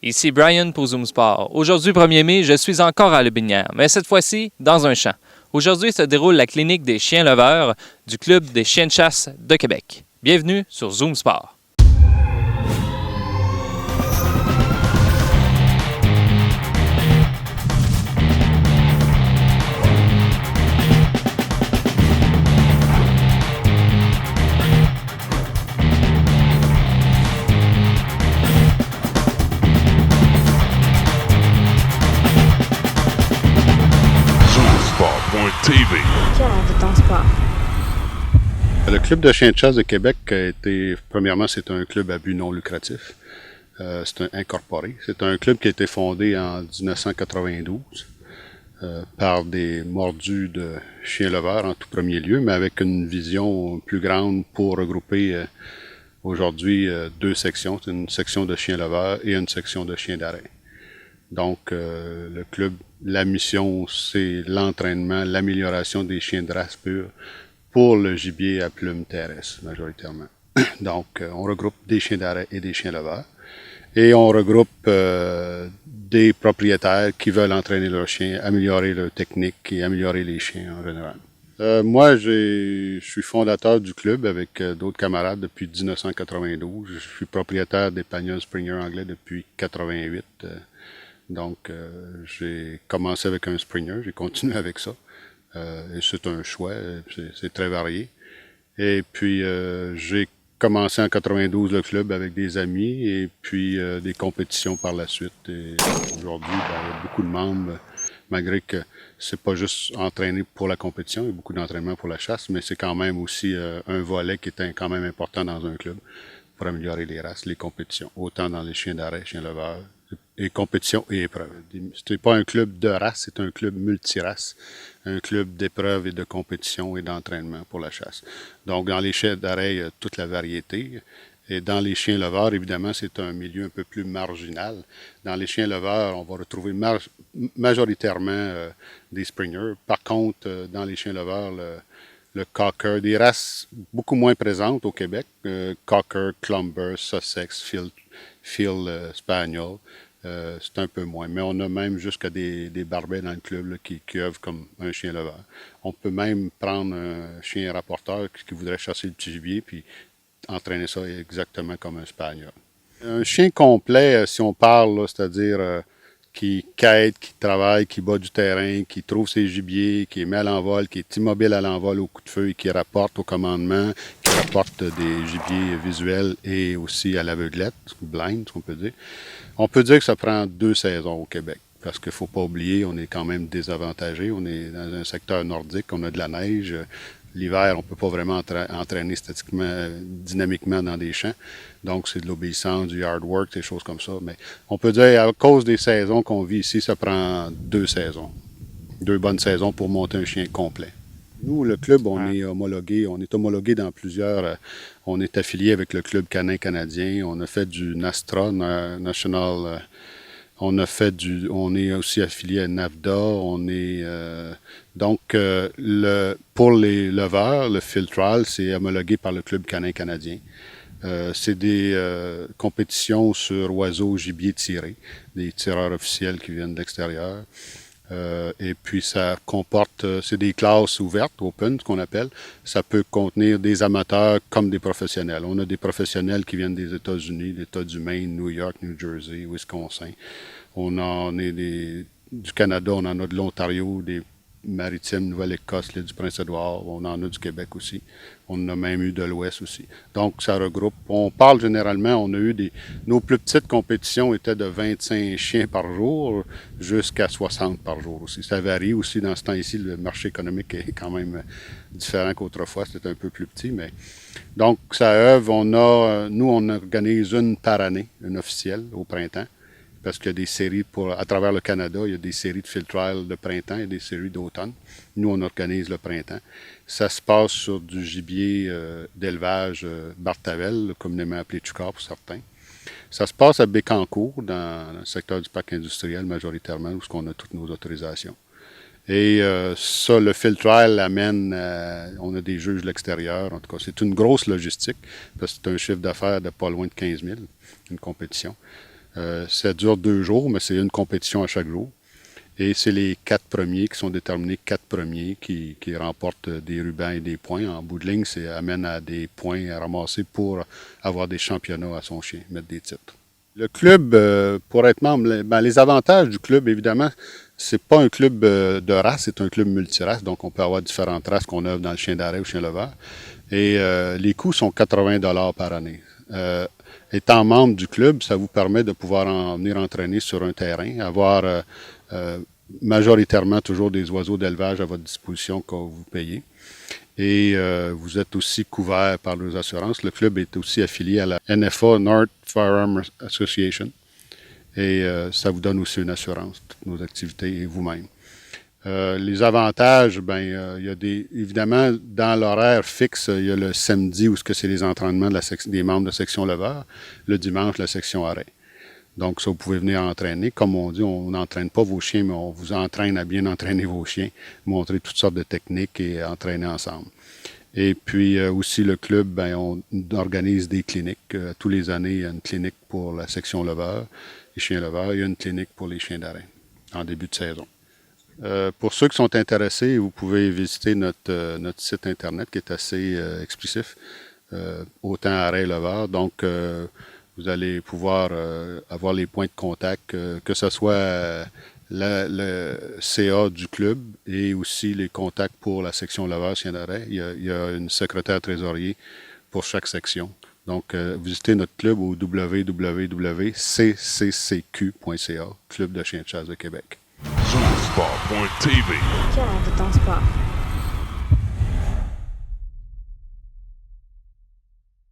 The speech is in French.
Ici Brian pour Zoom Sport. Aujourd'hui, 1er mai, je suis encore à Lobinière, mais cette fois-ci dans un champ. Aujourd'hui se déroule la clinique des chiens leveurs du Club des chiens de chasse de Québec. Bienvenue sur Zoom Sport. TV. Cœur de ton sport. Le Club de chiens de chasse de Québec a été, premièrement, c'est un club à but non lucratif. C'est un incorporé. C'est un club qui a été fondé en 1992 par des mordus de chiens leveurs en tout premier lieu, mais avec une vision plus grande pour regrouper aujourd'hui deux sections. C'est une section de chiens leveurs et une section de chiens d'arrêt. Donc, le club, la mission, c'est l'entraînement, l'amélioration des chiens de race pure pour le gibier à plumes terrestres, majoritairement. Donc, on regroupe des chiens d'arrêt et des chiens leveurs. Et on regroupe des propriétaires qui veulent entraîner leurs chiens, améliorer leur technique et améliorer les chiens en général. Moi, je suis fondateur du club avec d'autres camarades depuis 1992. Je suis propriétaire des Pagnols Springer anglais depuis 88. Donc, j'ai commencé avec un Springer, j'ai continué avec ça. Et c'est un choix, c'est très varié. Et puis, j'ai commencé en 92 le club avec des amis et puis des compétitions par la suite. Et aujourd'hui, il y a beaucoup de membres, malgré que c'est pas juste entraîné pour la compétition, il y a beaucoup d'entraînement pour la chasse, mais c'est quand même aussi un volet qui est quand même important dans un club pour améliorer les races, les compétitions, autant dans les chiens d'arrêt, chiens leveurs, et compétition et épreuve. C'est pas un club de race, c'est un club multirace, un club d'épreuves et de compétition et d'entraînement pour la chasse. Donc, dans les chiens d'arrêt, il y a toute la variété. Et dans les chiens leveurs, évidemment, c'est un milieu un peu plus marginal. Dans les chiens leveurs, on va retrouver majoritairement des Springers. Par contre, dans les chiens leveurs, le Cocker, des races beaucoup moins présentes au Québec, Cocker, Clumber, Sussex, Field Spaniel, c'est un peu moins. Mais on a même jusqu'à des barbets dans le club là, qui œuvrent comme un chien leveur. On peut même prendre un chien rapporteur qui voudrait chasser le petit gibier puis entraîner ça exactement comme un Spaniel. Un chien complet, si on parle, c'est-à-dire qui quête, qui travaille, qui bat du terrain, qui trouve ses gibiers, qui est mis à l'envol, qui est immobile à l'envol au coup de feu et qui rapporte au commandement, qui rapporte des gibiers visuels et aussi à l'aveuglette, blind, on peut dire. On peut dire que ça prend 2 saisons au Québec. Parce qu'il ne faut pas oublier, on est quand même désavantagé. On est dans un secteur nordique, on a de la neige. L'hiver, on ne peut pas vraiment entraîner statiquement, dynamiquement dans des champs. Donc, c'est de l'obéissance, du hard work, des choses comme ça. Mais on peut dire, à cause des saisons qu'on vit ici, ça prend 2 saisons. 2 bonnes saisons pour monter un chien complet. Nous, le club, on est homologué dans plusieurs. On est affilié avec le Club canin canadien. On a fait du NASTRA, National. On est aussi affilié à NAVDA. Pour les leveurs, le Field Trial, c'est homologué par le Club canin canadien. C'est des compétitions sur oiseaux gibier tirés, des tireurs officiels qui viennent de l'extérieur. Et puis ça comporte, c'est des classes ouvertes, open, ce qu'on appelle. Ça peut contenir des amateurs comme des professionnels. On a des professionnels qui viennent des États-Unis, l'État du Maine, New York, New Jersey, Wisconsin. On en est du Canada, on en a de l'Ontario, des Maritimes, Nouvelle-Écosse, l'île du Prince-Édouard. On en a du Québec aussi. On en a même eu de l'Ouest aussi. Donc, ça regroupe. On parle généralement, on a eu nos plus petites compétitions étaient de 25 chiens par jour jusqu'à 60 par jour aussi. Ça varie aussi dans ce temps-ci. Le marché économique est quand même différent qu'autrefois. C'était un peu plus petit, mais donc, ça œuvre. Nous, on organise une par année, une officielle au printemps. Parce qu'il y a des séries à travers le Canada, il y a des séries de field trial de printemps et des séries d'automne. Nous, on organise le printemps. Ça se passe sur du gibier d'élevage Bartavel, communément appelé Tucar pour certains. Ça se passe à Bécancour, dans le secteur du parc industriel majoritairement, où on a toutes nos autorisations. Et ça, le field trial amène, on a des juges de l'extérieur. En tout cas, c'est une grosse logistique, parce que c'est un chiffre d'affaires de pas loin de 15 000, une compétition. Ça dure 2 jours, mais c'est une compétition à chaque jour. Et c'est les 4 premiers qui sont déterminés, 4 premiers qui remportent des rubans et des points. En bout de ligne, ça amène à des points à ramasser pour avoir des championnats à son chien, mettre des titres. Le club, pour être membre, les avantages du club, évidemment, c'est pas un club de race, c'est un club multirace, donc on peut avoir différentes races qu'on offre dans le chien d'arrêt ou chien leveur. Et les coûts sont 80 $ par année. Étant membre du club, ça vous permet de pouvoir en venir entraîner sur un terrain, avoir majoritairement toujours des oiseaux d'élevage à votre disposition que vous payez. Et vous êtes aussi couvert par les assurances. Le club est aussi affilié à la NFA, North Firearm Association. Et ça vous donne aussi une assurance, toutes nos activités et vous-même. Les avantages, il y a évidemment, dans l'horaire fixe, il y a le samedi où c'est les entraînements des membres de section leveur, le dimanche, la section arrêt. Donc, ça, vous pouvez venir entraîner. Comme on dit, on n'entraîne pas vos chiens, mais on vous entraîne à bien entraîner vos chiens, montrer toutes sortes de techniques et entraîner ensemble. Et puis, aussi, le club, on organise des cliniques. Tous les années, il y a une clinique pour la section leveur, les chiens leveurs. Il y a une clinique pour les chiens d'arrêt, en début de saison. Pour ceux qui sont intéressés, vous pouvez visiter notre site Internet qui est assez explicite, autant arrêt leveur. Donc, vous allez pouvoir avoir les points de contact, que ce soit le CA du club et aussi les contacts pour la section leveur chien d'arrêt. Il y a une secrétaire trésorier pour chaque section. Donc, visitez notre club au www.cccq.ca, Club de chiens de chasse de Québec. ZooSport.tv. Cœur de ton sport.